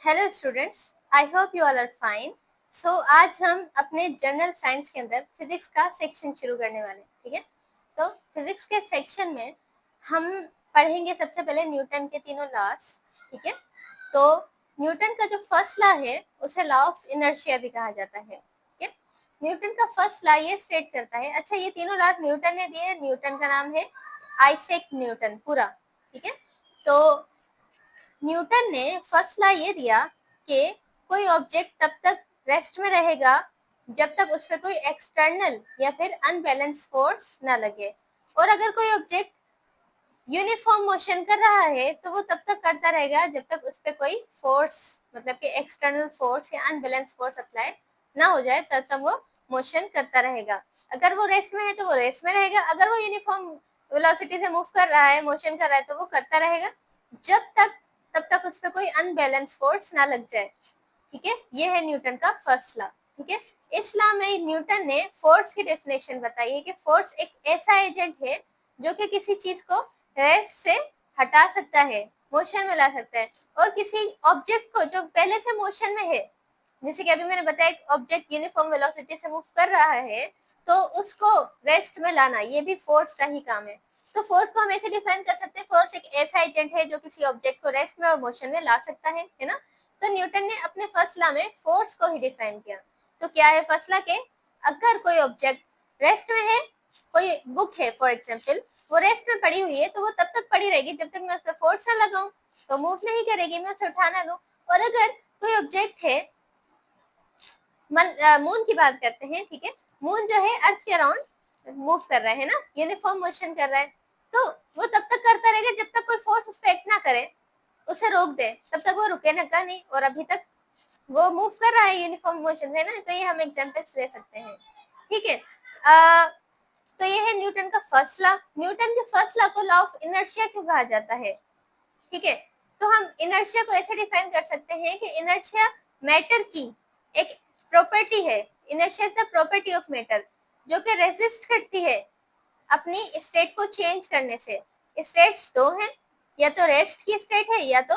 Hello students, I hope you all are fine. So आज हम अपने जनरल साइंस के अंदर फिजिक्स का सेक्शन शुरू करने वाले हैं। ठीक है, तो फिजिक्स के सेक्शन में हम पढ़ेंगे सबसे पहले न्यूटन के तीनों लॉस। ठीक है, तो न्यूटन का जो फर्स्ट लॉ है उसे लॉ ऑफ इनर्शिया भी कहा जाता है। ठीक है, न्यूटन का फर्स्ट लॉ ये स्टेट करता है, अच्छा ये तीनों लॉ न्यूटन ने दिए, न्यूटन का नाम है आइजैक न्यूटन पूरा। ठीक है, तो न्यूटन ने फर्स्ट लॉ ये दिया कि कोई ऑब्जेक्ट तब तक रेस्ट में रहेगा जब तक उस पर कोई एक्सटर्नल या फिर अनबैलेंस फोर्स ना लगे, और अगर कोई ऑब्जेक्ट यूनिफॉर्म मोशन कर रहा है तो वो तब तक करता रहेगा जब तक उस पर कोई फोर्स मतलब कि एक्सटर्नल फोर्स या अनबैलेंस फोर्स अप्लाई ना हो जाए, तब तक वो मोशन करता रहेगा। अगर वो रेस्ट में है तो वो रेस्ट में रहेगा, अगर वो यूनिफॉर्म वेलोसिटी से मूव कर रहा है, मोशन कर रहा है, तो वो करता रहेगा जब तक तब तक उस पर कोई अनबैलेंस फोर्स ना लग जाए। ठीक है, ये है न्यूटन का फर्स्ट लॉ। ठीक है, इस लॉ में न्यूटन ने फोर्स की डेफिनेशन बताई है कि फोर्स एक ऐसा एजेंट है जो कि किसी चीज को रेस्ट से हटा सकता है, मोशन में ला सकता है, और किसी ऑब्जेक्ट को जो पहले से मोशन में है, जैसे कि अभी मैंने बताया एक ऑब्जेक्ट यूनिफॉर्म वेलोसिटी से मूव कर रहा है तो उसको रेस्ट में लाना, ये भी फोर्स का ही काम है। तो फोर्स को हम ऐसे डिफाइन कर सकते हैं, फोर्स एक ऐसा एजेंट है जो किसी ऑब्जेक्ट को रेस्ट में और मोशन में ला सकता है ना। तो न्यूटन ने अपने फर्स्ट लॉ में फोर्स को ही डिफाइन किया। तो क्या है फर्स्ट लॉ के, अगर कोई ऑब्जेक्ट रेस्ट में है, कोई बुक है फॉर एग्जांपल, वो रेस्ट में पड़ी हुई है तो वो तब तक पड़ी रहेगी जब तक मैं उस पर फोर्स ना लगाऊं, तो मूव नहीं करेगी, मैं उसे उठा ना लूं। और अगर कोई ऑब्जेक्ट है, मून की बात करते हैं, ठीक है, मून जो है अर्थ के अराउंड मूव कर रहा है ना, यूनिफॉर्म मोशन कर रहा है, तो वो तब तक करता रहेगा जब तक कोई फोर्स उस पर एक्ट ना करे, उसे रोक दे, तब तक वो रुके ना नहीं, और अभी तक वो मूव कर रहा है यूनिफॉर्म मोशन से ना। तो ये हम एग्जांपल्स ले सकते हैं। ठीक है, तो ये है न्यूटन का फर्स्ट लॉ। न्यूटन के फर्स्ट लॉ को लॉ ऑफ इनर्शिया क्यों कहा जाता है? ठीक है, तो हम इनर्शिया को ऐसे डिफाइन कर सकते हैं कि इनर्शिया मैटर की एक प्रॉपर्टी है। Inertia is the property of matter जो कि रेजिस्ट करती है अपनी स्टेट को चेंज करने से। स्टेट्स दो हैं, या तो रेस्ट की स्टेट है या तो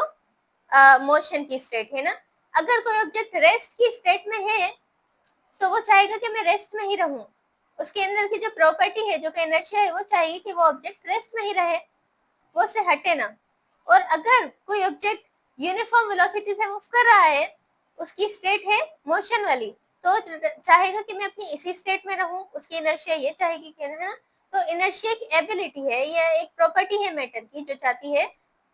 मोशन की स्टेट है ना। अगर कोई ऑब्जेक्ट रेस्ट की स्टेट में है तो वो चाहेगा कि मैं रेस्ट में ही रहूं, उसके अंदर की जो प्रॉपर्टी है जो कि इनर्शिया है वो चाहेगी कि वो ऑब्जेक्ट रेस्ट में ही रहे, वो से हटे ना। और अगर कोई ऑब्जेक्ट यूनिफॉर्म वेलोसिटी से मूव कर रहा है, उसकी स्टेट है मोशन वाली, तो चाहेगा कि मैं अपनी इसी स्टेट में रहूं, उसकी इनर्शिया ये चाहेगी कि ना। तो इनर्शिया एक एबिलिटी है, ये एक प्रॉपर्टी है मैटर की जो चाहती है,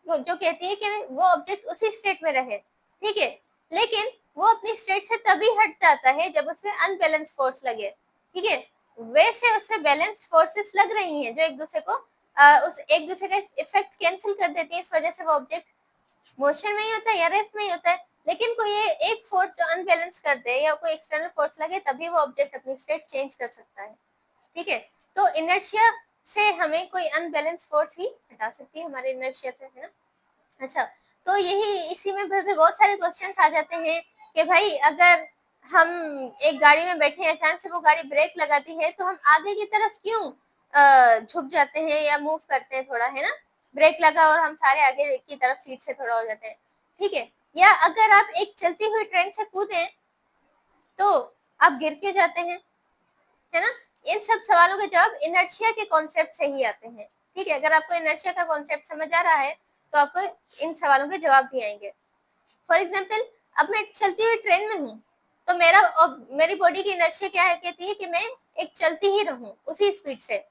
जो कहती है कि वो ऑब्जेक्ट उसी स्टेट में रहे। ठीक है, लेकिन वो अपनी स्टेट से तभी हट जाता है जब उसमें अनबैलेंस फोर्स लगे। ठीक है, वैसे उससे बैलेंस्ड फोर्सेस लग रही हैं जो एक दूसरे को उस एक दूसरे का इफेक्ट कैंसिल कर देती है, इस वजह से वो ऑब्जेक्ट मोशन में ही होता है या रेस्ट में ही होता है। लेकिन कोई एक फोर्स जो अनबैलेंस कर दे या कोई एक्सटर्नल फोर्स लगे तभी वो ऑब्जेक्ट अपनी स्टेट चेंज कर सकता है। ठीक है, तो इनर्शिया से हमें कोई अनबैलेंस फोर्स ही हटा सकती है, हमारे इनर्शिया से, है ना। अच्छा, तो यही इसी में फिर बहुत सारे क्वेश्चंस आ जाते हैं कि भाई अगर हम एक गाड़ी में बैठे हैं, अचानक से वो गाड़ी ब्रेक लगाती है तो हम आगे की तरफ क्यों झुक जाते हैं या मूव करते हैं थोड़ा, है ना। ब्रेक लगा और हम सारे आगे की तरफ सीट से थोड़ा हो जाते हैं। ठीक है, या अगर आप एक चलती हुई ट्रेन से कूदे तो आप गिर क्यों जाते हैं, है ना। इन सब सवालों के जवाब इनर्शिया के कॉन्सेप्ट से ही आते हैं। ठीक है, अगर आपको इनर्शिया का कॉन्सेप्ट समझ आ रहा है तो आपको इन सवालों के जवाब भी आएंगे। फॉर एग्जाम्पल, अब मैं चलती हुई ट्रेन में हूँ तो मेरी बॉडी की इनर्शिया क्या है, कहती है कि मैं एक चलती ही रहूं, उसी स्पीड से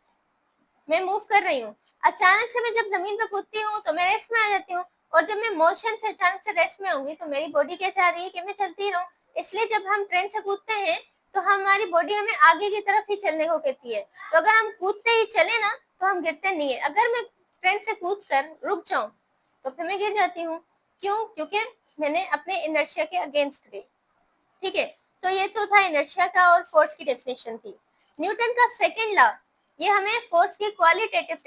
मैं मूव कर रही हूँ। अचानक से मैं जब जमीन पे कूदती हूँ तो मैं रेस्ट में आ जाती हूँ, और जब मैं मोशन से अचानक से रेस्ट में होंगी तो मेरी बॉडी क्या चाह रही है कि मैं चलती ही रहूं। इसलिए जब हम ट्रेन से कूदते हैं तो हमारी बॉडी हमें आगे की तरफ ही चलने को कहती है। तो अगर हम कूदते ही चले ना तो हम गिरते नहीं है। अगर मैं ट्रेन से कूद कर रुक जाऊं तो फिर मैं गिर जाती हूँ। क्यों? क्योंकि मैंने अपने इनर्शिया के अगेंस्ट गई। ठीक है, तो ये तो था इनर्शिया का और फोर्स की डेफिनेशन थी। न्यूटन का सेकंड लॉ ये हमें फोर्स की क्वांटिटेटिव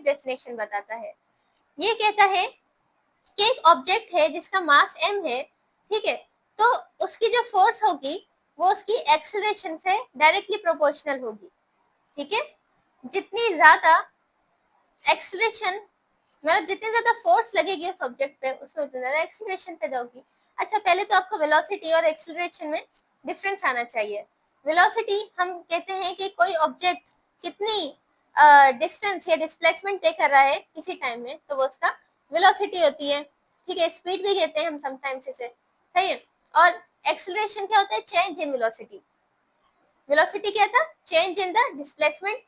डेफिनेशन बताता है। ये कहता है कि एक ऑब्जेक्ट है जिसका मास m है, ठीक है, तो उसकी जो फोर्स होगी वो उसकी एक्सेलरेशन से डायरेक्टली प्रोपोर्शनल होगी। ठीक है, जितनी ज्यादा एक्सेलरेशन मतलब जितनी ज्यादा फोर्स लगेगी उस ऑब्जेक्ट पे उसमें उतनी ज्यादा एक्सीलरेशन पैदा होगी। अच्छा, पहले तो आपको वेलोसिटी और एक्सीलरेशन में डिफरेंस आना चाहिए। वेलोसिटी हम कहते हैं कि कोई ऑब्जेक्ट कितनी डिस्टेंस या डिस्प्लेसमेंट तय कर रहा है किसी टाइम में, तो वो उसका वेलोसिटी होती है। ठीक है, स्पीड भी कहते हैं हम समटाइम्स इसे, सही है। और एक्सीलरेशन क्या होता है? Change in velocity. वेलोसिटी क्या था? चेंज इन द डिस्प्लेसमेंट,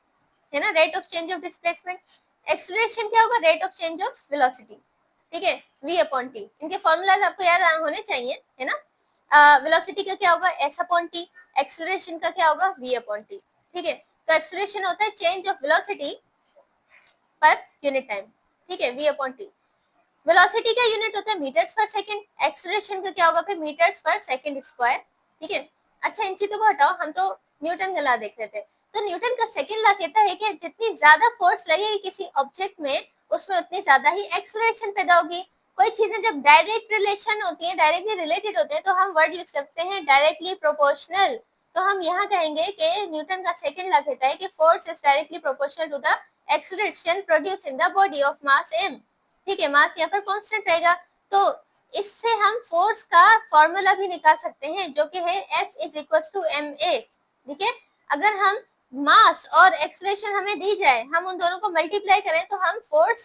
है ना, rate of change of displacement. Acceleration क्या होगा? Rate of change of velocity. ठीक है, v अपॉन टी। इनके फॉर्मूलाज आपको याद होने चाहिए, है ना। वेलोसिटी का क्या होगा? s upon T. एक्सीलरेशन का क्या होगा? v upon T. ठीक है, तो एक्सीलरेशन होता है change of velocity per unit time. ठीक है, v अपॉन टी। वेलोसिटी का यूनिट होता है मीटर्स पर सेकंड। एक्सीलरेशन का क्या होगा फिर? मीटर्स पर सेकंड स्क्वायर। ठीक है, अच्छा इन चीजों को हटाओ, हम तो न्यूटन का लॉ देख रहे थे। तो न्यूटन का सेकंड लॉ कहता है कि जितनी ज्यादा फोर्स लगेगी किसी ऑब्जेक्ट में, उसमें उतनी ज्यादा ही एक्सीलरेशन पैदा होगी। कोई चीजें जब डायरेक्ट रिलेशन होती है, डायरेक्टली रिलेटेड होते हैं, तो हम वर्ड यूज करते हैं डायरेक्टली प्रोपोर्शनल। तो हम यहाँ कहेंगे कि न्यूटन का सेकंड लॉ कहता है कि force is directly proportional to the acceleration produce in the body of mass m। ठीक है, मास यहाँ पर कांस्टेंट रहेगा। तो इससे हम फोर्स का फॉर्मूला भी निकाल सकते हैं जो कि है F is equal to ma। ठीक है, अगर हम मास और एक्सीलरेशन हमें दी जाए, हम उन दोनों को मल्टीप्लाई करें तो हम फोर्स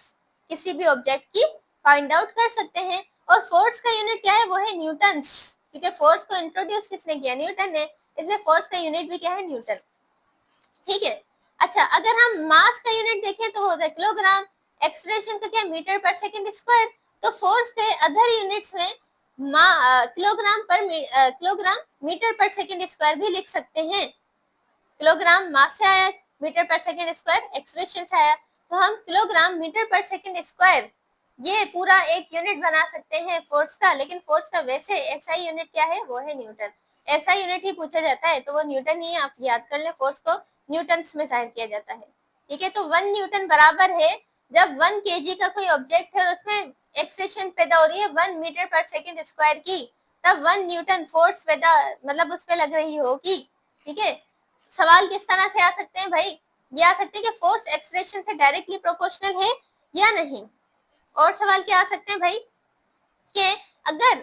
किसी भी ऑब्जेक्ट की फाइंड आउट कर सकते हैं। और फोर्स का यूनिट क्या है? वो है न्यूटन्स, क्योंकि फोर्स को इंट्रोड्यूस किसने किया? न्यूटन ने, इसलिए फोर्स का यूनिट भी क्या है? न्यूटन। ठीक है, अच्छा अगर हम मास का यूनिट देखें तो वो होता है किलोग्राम। एक्सीलरेशन का क्या? मीटर पर सेकंड स्क्वायर। तो फोर्स के अदर यूनिट्स में किलोग्राम मीटर पर सेकंड स्क्वायर भी लिख सकते हैं। किलोग्राम मास से आया, मीटर पर सेकंड स्क्वायर एक्सीलरेशन से आया, तो हम किलोग्राम मीटर पर सेकंड स्क्वायर ये पूरा एक यूनिट बना सकते हैं फोर्स का। लेकिन फोर्स का वैसे एसआई यूनिट क्या है? वो है न्यूटन। एसआई यूनिट ही पूछा जाता है तो वो न्यूटन ही, आप याद कर ले, फोर्स को न्यूटन्स में जाहिर किया जाता है। ठीक है, तो 1 न्यूटन बराबर है, जब 1 केजी का कोई ऑब्जेक्ट है और उसमें एक्सेशन पैदा हो रही है 1 मीटर पर सेकंड स्क्वायर की, तब 1 न्यूटन फोर्स पैदा मतलब उस पर लग रही होगी। ठीक है, सवाल किस तरह से आ सकते हैं भाई? ये आ सकते हैं कि फोर्स एक्सीलरेशन से डायरेक्टली प्रोपोर्शनल है या नहीं। और सवाल क्या आ सकते हैं भाई कि अगर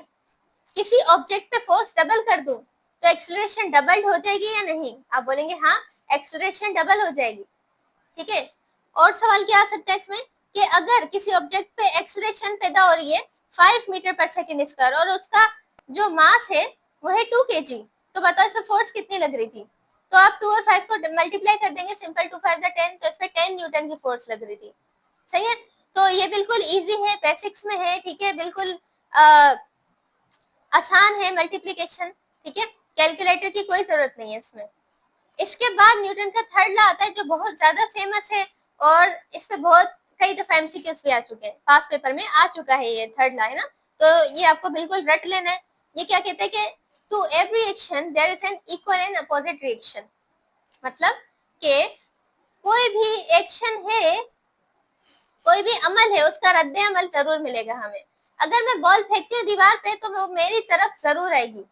किसी ऑब्जेक्ट पे फोर्स डबल कर दूं तो एक्सीलरेशन डबल्ड हो जाएगी या नहीं? आप बोलेंगे हाँ, एक्सीलरेशन डबल हो जाएगी। ठीक है, और सवाल क्या आ सकता है इसमें कि अगर किसी ऑब्जेक्ट पे एक्सीलरेशन पैदा हो रही है 5 मीटर पर सेकंड स्क्वायर और उसका जो मास है वो है 2 केजी, तो बताओ इसमें फोर्स कितनी लग रही थी? तो आप 2 और 5 को मल्टीप्लाई कर देंगे, सिंपल 2 5 10, तो इसमें 10 न्यूटन की फोर्स लग रही थी। सही है, तो ये बिल्कुल इजी है, बेसिक्स में है। ठीक है, बिल्कुल आसान है मल्टीप्लिकेशन। ठीक है, कैलकुलेटर की कोई जरूरत नहीं है इसमें। इसके बाद न्यूटन का थर्ड लॉ आता है जो बहुत ज्यादा फेमस है और इस पे बहुत कई दफा एमसीक्यूज भी आ चुके हैं, पास पेपर में आ चुका है ये थर्ड लॉ, है ना। तो ये आपको बिल्कुल रट लेना है। ये क्या कहते हैं कि to every action there is an equal and opposite reaction. मतलब कि कोई भी एक्शन है, कोई भी अमल है, उसका रद्द अमल जरूर मिलेगा हमें। अगर मैं बॉल फेंकती हूँ दीवार पे तो वो मेरी तरफ जरूर आएगी।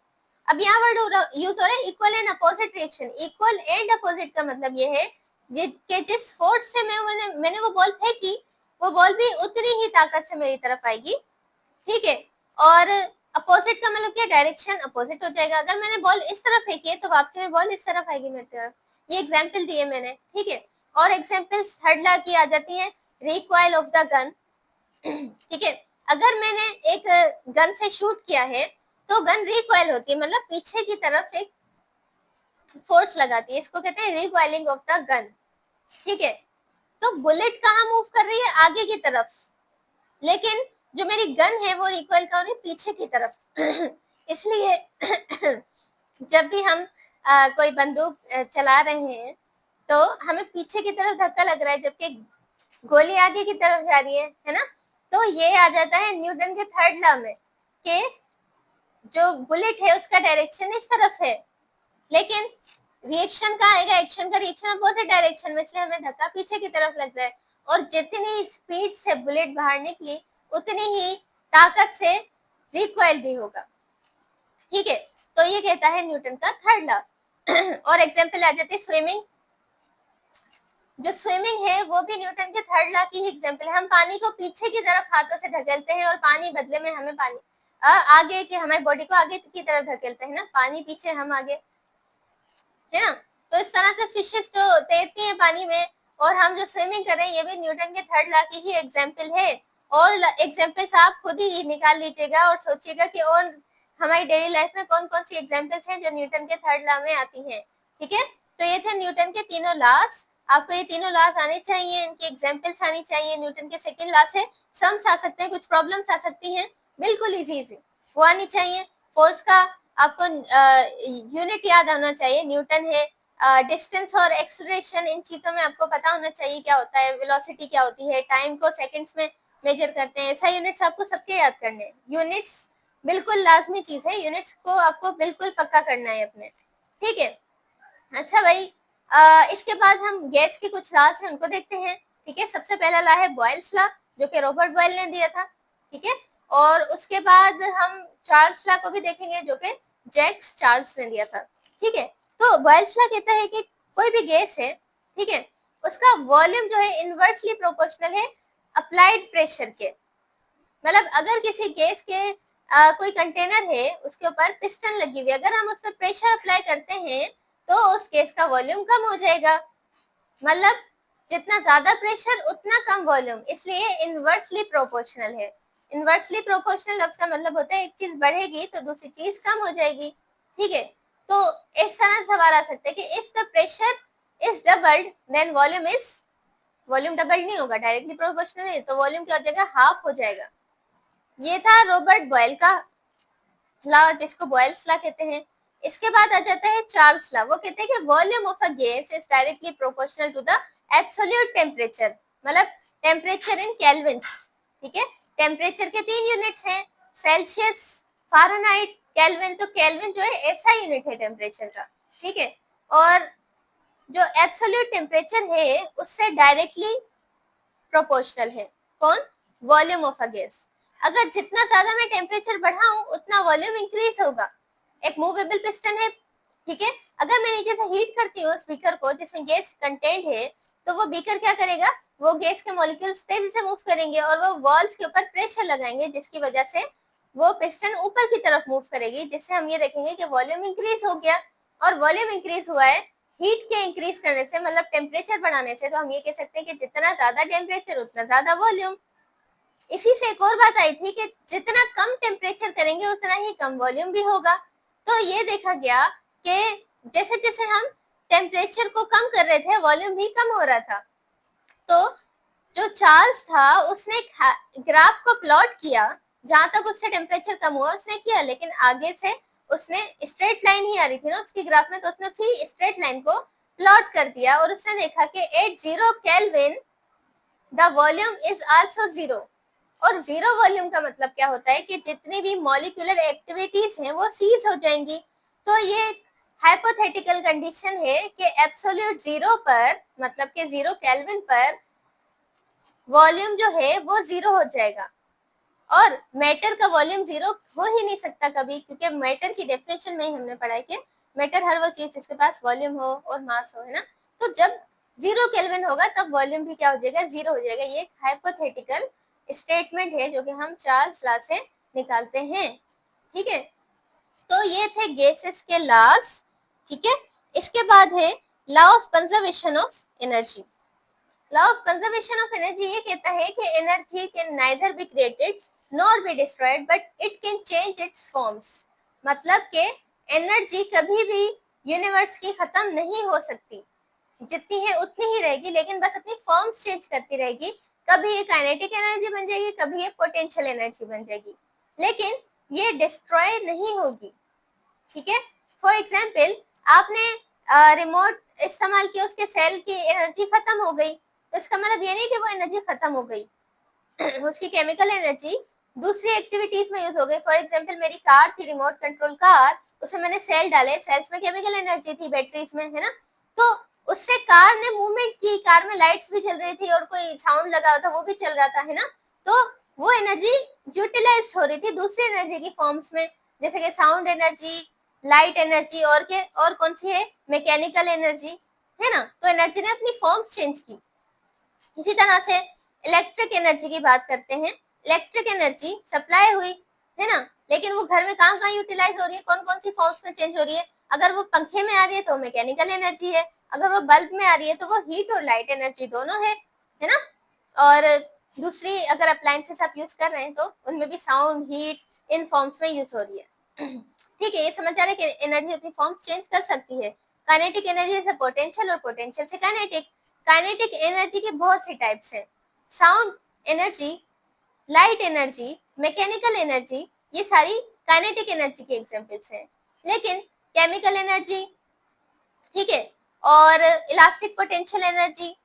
अब यहाँ वर्ड यूज हो रहा है equal and opposite reaction. Equal and opposite का मतलब ये है कि जिस फोर्स से मैंने वो बॉल फेंकी, वो बॉल भी उतनी ही ताकत से मेरी तरफ आएगी। ठीक है, और अपोजिट का मतलब क्या? डायरेक्शन अपोजिट हो जाएगा। अगर मैंने बॉल इस तरफ फेंकी है तो वापसी में बॉल इस तरफ आएगी मेरी तरफ। ये एग्जाम्पल दिए मैंने। ठीक है, और एग्जाम्पल्स थर्ड लॉ की आ जाती है, रिकॉइल ऑफ द गन। ठीक है, अगर मैंने एक गन से शूट किया है तो गन रिकॉइल होती है, मतलब पीछे की तरफ एक फोर्स लगाती है, इसको कहते हैं रिकॉइलिंग ऑफ द गन। ठीक है, तो बुलेट कहाँ मूव कर रही है? आगे की तरफ, लेकिन जो मेरी गन है वो रिकॉइल कर रही है पीछे की तरफ। इसलिए जब भी हम कोई बंदूक चला रहे हैं तो हमें पीछे की तरफ धक्का लग रहा है जबकि गोली आगे की तरफ जा रही है ना। तो ये आ जाता है न्यूटन के थर्ड लॉ में कि जो बुलेट है उसका डायरेक्शन इस तरफ है, लेकिन रिएक्शन का आएगा, एक्शन का रिएक्शन अपोजिट डायरेक्शन में, इसलिए हमें धक्का पीछे की तरफ लग रहा है। और जितनी स्पीड से बुलेट बाहर निकली उतनी ही ताकत से रिकॉइल भी होगा। ठीक है, तो ये कहता है न्यूटन का थर्ड लॉ। और एग्जांपल आ जाती है स्विमिंग। जो स्विमिंग है वो भी न्यूटन के थर्ड लॉ की ही एग्जांपल है। हम पानी को पीछे की तरफ हाथों से धकेलते हैं और पानी बदले में हमें पानी आगे के हमारी बॉडी को आगे की तरफ धकेलते हैं ना, पानी पीछे हम आगे, है ना। तो इस तरह से फिशेस जो तैरती हैं पानी में और हम जो स्विमिंग कर रहे हैं, ये भी न्यूटन के थर्ड लॉ की ही एग्जांपल है। और एग्जांपल्स आप खुद ही निकाल लीजिएगा और सोचिएगा कि और हमारी डेली लाइफ में कौन कौन सी एग्जांपल्स हैं जो न्यूटन के थर्ड लॉ में आती हैं। ठीक है, तो ये थे न्यूटन के तीनों लॉस। आपको ये तीनों लॉस आने चाहिए, इनकी एग्जांपल्स आनी चाहिए। न्यूटन के सेकंड लॉ से सम्स आ सकते हैं, कुछ प्रॉब्लम्स आ सकती हैं, बिल्कुल इजी वो आनी चाहिए। फोर्स का आपको यूनिट याद आना चाहिए, न्यूटन है। डिस्टेंस और एक्सेलरेशन, इन चीजों में आपको पता होना चाहिए क्या होता है, वेलोसिटी क्या होती है, टाइम को सेकंड्स में मेजर करते हैं। ऐसा यूनिट्स आपको सबके याद करने हैं। यूनिट्स बिल्कुल लाजमी चीज है, यूनिट्स को आपको बिल्कुल पक्का करना है अपने। ठीक है, अच्छा भाई, इसके बाद हम गैस के कुछ लॉज हैं उनको देखते हैं। ठीक है, सबसे पहला लॉ है बॉयल्स लॉ, जो कि रॉबर्ट बॉयल ने दिया था। ठीक है, और उसके बाद हम चार्ल्स लॉ को भी देखेंगे, जो कि जैक्स चार्ल्स ने दिया था। ठीक है, तो बॉयल्स लॉ कहता है कि कोई भी गैस है, ठीक है, उसका वॉल्यूम जो है इनवर्सली प्रोपोर्शनल है अप्लाइड प्रेशर के। मतलब अगर किसी गैस के कोई कंटेनर है, उसके ऊपर पिस्टन लगी हुई, अगर हम उस पर प्रेशर अप्लाई करते हैं तो उस गैस का वॉल्यूम कम हो जाएगा। मतलब जितना ज्यादा प्रेशर उतना कम वॉल्यूम, इसलिए इनवर्सली प्रोपोर्शनल है। इनवर्सली प्रोपोर्शनल लफ्ज का मतलब होता है एक चीज बढ़ेगी तो दूसरी चीज कम हो जाएगी। ठीक है, तो इस तरह सवाल आ सकता है कि if the pressure is doubled then volume double नहीं होगा, डायरेक्टली प्रोपोर्शनल है, तो वॉल्यूम क्या हो जाएगा, हाफ हो जाएगा। ये था रॉबर्ट बॉयल का लॉ, जिसको बॉयल्स लॉ कहते हैं। इसके बाद आ जाता है चार्ल्स लॉ। वो कहते हैं कि volume of a gas is directly proportional to the absolute temperature, मतलब टेम्परेचर इन केल्विन्स। ठीक है, टेम्परेचर के 3 यूनिट्स हैं, सेल्सियस, फ़ारेनहाइट, केल्विन। तो केल्विन जो है ऐसा यूनिट है टेम्परेचर का। ठीक है, और जो एब्सोल्यूट टेम्परेचर है उससे डायरेक्टली प्रोपोर्शनल है कौन, वॉल्यूम ऑफ अ गैस। अगर जितना ज्यादा मैं टेम्परेचर बढ़ाऊं उतना वॉल्यूम इंक्रीज होगा। एक मूवेबल पिस्टन है, ठीक है, अगर मैं नीचे से हीट करती हूँ उस बीकर को जिसमें गैस कंटेंट है, तो वो बीकर क्या करेगा, वो गैस के मॉलिक्यूल्स तेजी से मूव करेंगे और वो वॉल्स के ऊपर प्रेशर लगाएंगे, जिसकी वजह से वो पिस्टन ऊपर की तरफ मूव करेगी, जिससे हम ये देखेंगे कि वॉल्यूम इंक्रीज हो गया। और वॉल्यूम इंक्रीज हुआ है हीट के इंक्रीज करने से, मतलब टेम्परेचर बढ़ाने से, तो हम ये कह सकते हैं कि जितना ज्यादा टेम्परेचर उतना ज्यादा वॉल्यूम। इसी से एक और बात आई थी कि जितना कम टेम्परेचर करेंगे उतना ही कम वॉल्यूम भी होगा। तो ये देखा गया कि जैसे जैसे हम टेम्परेचर को कम कर रहे थे वॉल्यूम भी कम हो रहा था। तो जो चार्ल्स था उसने ग्राफ को प्लॉट किया, जहां तक उससे टेम्परेचर कम हुआ उसने किया, लेकिन आगे से उसने स्ट्रेट लाइन ही आ रही थी ना उसकी ग्राफ में, तो उसने उसी स्ट्रेट लाइन को प्लॉट कर दिया और उसने देखा कि at 0 kelvin the volume is also 0। और 0 वॉल्यूम का मतलब क्या होता है कि जितनी भी मॉलिक्यूलर एक्टिविटीज हैं वो सीज हो जाएंगी। तो ये हाइपोथेटिकल कंडीशन है कि एब्सोल्यूट 0 पर, मतलब कि 0 केल्विन पर वॉल्यूम जो है वो 0 हो जाएगा। और मैटर का वॉल्यूम 0 हो ही नहीं सकता कभी, क्योंकि मैटर की डेफिनेशन में ही हमने पढ़ा है कि मैटर हर वो चीज जिसके पास वॉल्यूम हो और मास हो, है ना। तो जब 0 केल्विन होगा तब वॉल्यूम भी क्या हो जाएगा, 0 हो जाएगा। ये एक हाइपोथेटिकल स्टेटमेंट है जो कि हम चार्ल्स लॉ से निकालते हैं। ठीक है, तो ये थे गैसेस के लॉज। ठीक है, इसके बाद है law of conservation of energy. Law of conservation of energy ये कहता है कि energy can neither be created nor be destroyed but it can change it's forms. मतलब कि एनर्जी कभी भी यूनिवर्स की खत्म नहीं हो सकती, जितनी है उतनी ही रहेगी, लेकिन बस अपनी फॉर्म्स चेंज करती रहेगी। कभी ये काइनेटिक एनर्जी बन जाएगी, कभी ये पोटेंशियल एनर्जी बन जाएगी, लेकिन ये डिस्ट्रॉय नहीं होगी। ठीक है, फॉर एग्जाम्पल आपने रिमोट इस्तेमाल किया, उसके सेल की एनर्जी खत्म हो गई, तो इसका मतलब ये नहीं कि वो एनर्जी खत्म हो गई उसकी केमिकल एनर्जी दूसरी एक्टिविटीज में यूज हो गई। फॉर एग्जाम्पल मेरी कार थी, रिमोट कंट्रोल कार, उसमें मैंने सेल डाले, सेल्स में केमिकल एनर्जी थी, बैटरीज में, है ना। तो उससे कार ने मूवमेंट की, कार में लाइट्स भी चल रही थी और कोई साउंड लगा था वो भी चल रहा था, है ना। तो वो एनर्जी यूटिलाइज हो रही थी दूसरी एनर्जी की फॉर्म्स में, जैसे कि साउंड एनर्जी, लाइट एनर्जी, और कौन सी है, मैकेनिकल एनर्जी, है ना, तो एनर्जी ने अपनी फॉर्म्स चेंज की। इसी तरह से इलेक्ट्रिक एनर्जी की बात करते हैं। इलेक्ट्रिक एनर्जी सप्लाई हुई, है ना, लेकिन वो घर में कहाँ कहाँ यूटिलाइज हो रही है, कौन कौन सी फॉर्म्स में चेंज हो रही है। अगर वो पंखे में आ रही है तो मैकेनिकल एनर्जी है, अगर वो बल्ब में आ रही है तो वो हीट और लाइट एनर्जी दोनों है ना। और दूसरी अगर अप्लायंसेस आप यूज कर रहे हैं तो उनमें भी साउंड, हीट इन फॉर्म्स में यूज हो रही है। ठीक है, ये समझ आ रहा है कि एनर्जी अपनी फॉर्म्स चेंज कर सकती है। काइनेटिक एनर्जी से पोटेंशियल और पोटेंशियल से काइनेटिक। काइनेटिक एनर्जी के बहुत सी टाइप्स हैं। Sound energy, light energy, mechanical energy, ये सारी काइनेटिक एनर्जी के एग्जांपल्स हैं। लेकिन केमिकल एनर्जी, ठीक है, और elastic potential energy,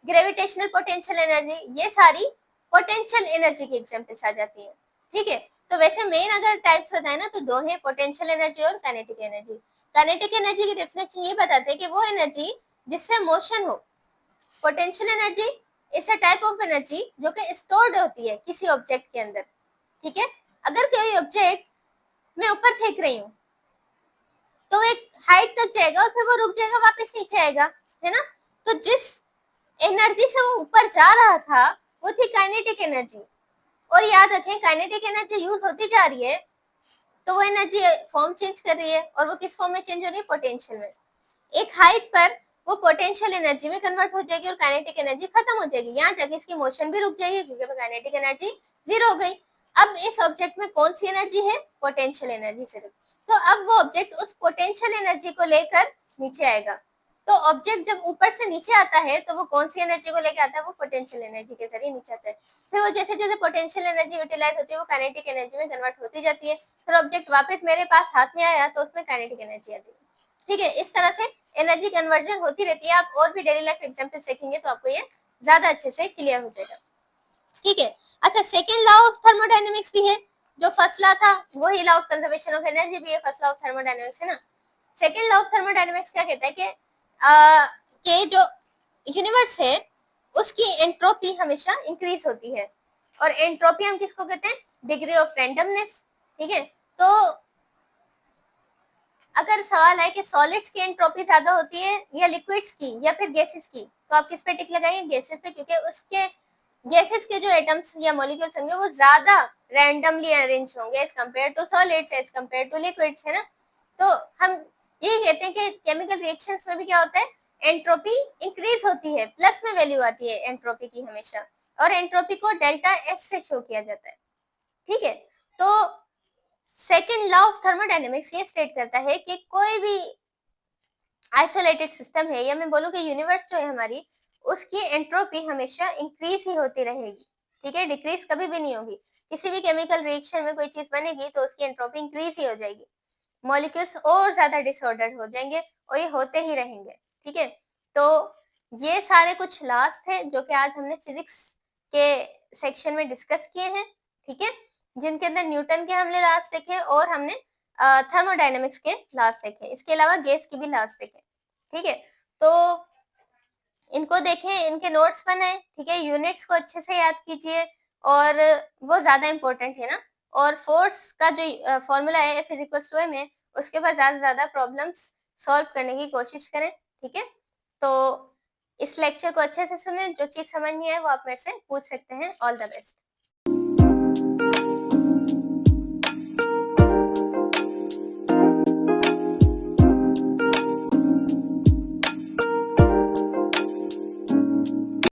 gravitational potential energy, ये सारी पोटेंशियल एनर्जी की एग्जांपल्स आ जाती है। ठीक है, तो वैसे मेन अगर टाइप्स बताए ना तो दो हैं, पोटेंशियल एनर्जी और काइनेटिक एनर्जी। काइनेटिक एनर्जी की डेफिनेशन ये बताते हैं कि वो एनर्जी जिससे मोशन हो। Potential energy is a type of energy जो कि स्टोर्ड होती है किसी ऑब्जेक्ट के अंदर। ठीक है, अगर कोई ऑब्जेक्ट मैं ऊपर फेंक रही हूँ तो एक हाइट तक जाएगा और फिर वो रुक जाएगा, वापस नीचे आएगा, है ना। तो जिस एनर्जी से वो ऊपर जा रहा था वो थी काइनेटिक एनर्जी। और याद रखें, काइनेटिक एनर्जी यूज होती जा रही है तो वो एनर्जी फॉर्म चेंज कर रही है, और वो किस फॉर्म में चेंज हो रही है, पोटेंशियल में। एक हाइट पर वो पोटेंशियल एनर्जी में कन्वर्ट हो जाएगी और काइनेटिक एनर्जी खत्म हो जाएगी, यहाँ जाके इसकी मोशन भी रुक जाएगी क्योंकि काइनेटिक एनर्जी जीरो हो गई। अब इस ऑब्जेक्ट में कौन सी एनर्जी है, पोटेंशियल एनर्जी सिर्फ। तो अब वो ऑब्जेक्ट उस पोटेंशियल एनर्जी को लेकर नीचे आएगा। तो ऑब्जेक्ट जब ऊपर से नीचे आता है तो वो कौन सी एनर्जी को लेकर आता है, वो पोटेंशियल एनर्जी के जरिए नीचे आता है। फिर वो जैसे जैसे पोटेंशियल एनर्जी यूटिलाइज होती है वो काइनेटिक एनर्जी में कन्वर्ट होती जाती है। फिर ऑब्जेक्ट वापस मेरे पास हाथ में आया तो उसमें काइनेटिक एनर्जी आती है। ठीक है, इस तरह से एनर्जी कन्वर्जन होती रहती है। आप और भी डेली लाइफ एग्जांपल देखेंगे तो आपको ये ज्यादा अच्छे से क्लियर हो जाएगा। ठीक है, अच्छा, सेकंड लॉ ऑफ थर्मोडायनेमिक्स भी है। जो फर्स्ट लॉ था वही law of conservation of energy भी है, फर्स्ट लॉ ऑफ थर्मोडायनेमिक्स, है ना। सेकंड लॉ ऑफ थर्मोडायनेमिक्स क्या कहता है कि जो यूनिवर्स है उसकी एंट्रोपी हमेशा इंक्रीज होती है। और एंट्रोपी हम किसको कहते हैं, डिग्री ऑफ रैंडमनेस। ठीक है, तो अगर सवाल है कि सॉलिड्स की एंट्रोपी ज्यादा होती है या लिक्विड्स की या फिर गैसेस की, तो आप किस पे टिक लगाएंगे, गैसेस पे, क्योंकि उसके गैसेस के जो एटम्स या मॉलिक्यूल्स होंगे वो ज्यादा रैंडमली अरेंज होंगे as compare to solids, as compare to liquids, है ना। तो हम यही कहते हैं कि केमिकल रिएक्शंस में भी क्या होता है, एंट्रोपी इंक्रीज होती है, प्लस में वैल्यू आती है एंट्रोपी की हमेशा, और एंट्रोपी को डेल्टा एस से शो किया जाता है। ठीक है, तो सेकेंड लॉ ऑफ थर्मोडायनेमिक्स ये स्टेट करता है कि कोई भी आइसोलेटेड सिस्टम है, या मैं बोलूं कि यूनिवर्स जो है हमारी, उसकी एंट्रोपी हमेशा इंक्रीज ही होती रहेगी। ठीक है, डिक्रीज कभी भी नहीं होगी। किसी भी केमिकल रिएक्शन में कोई चीज बनेगी तो उसकी एंट्रोपी इंक्रीज ही हो जाएगी, मॉलिक्यूल्स और ज्यादा डिसऑर्डर्ड हो जाएंगे, और ये होते ही रहेंगे। ठीक है, तो ये सारे कुछ लॉस थे जो कि आज हमने फिजिक्स के सेक्शन में डिस्कस किए हैं। ठीक है, जिनके अंदर न्यूटन के हमने लॉस देखे और हमने थर्मोडायनेमिक्स के लॉस देखे, इसके अलावा गैस के भी लॉस देखे। ठीक है, तो इनको देखें, इनके नोट्स बनाएं। ठीक है, यूनिट्स को अच्छे से याद कीजिए, और वो ज्यादा इंपॉर्टेंट है ना। और फोर्स का जो फॉर्मूला है F = m है, उसके बाद ज्यादा से ज्यादा प्रॉब्लम्स सॉल्व करने की कोशिश करें। ठीक है, तो इस लेक्चर को अच्छे से सुने, जो चीज समझ नहीं है वो आप मेरे से पूछ सकते हैं। All the best.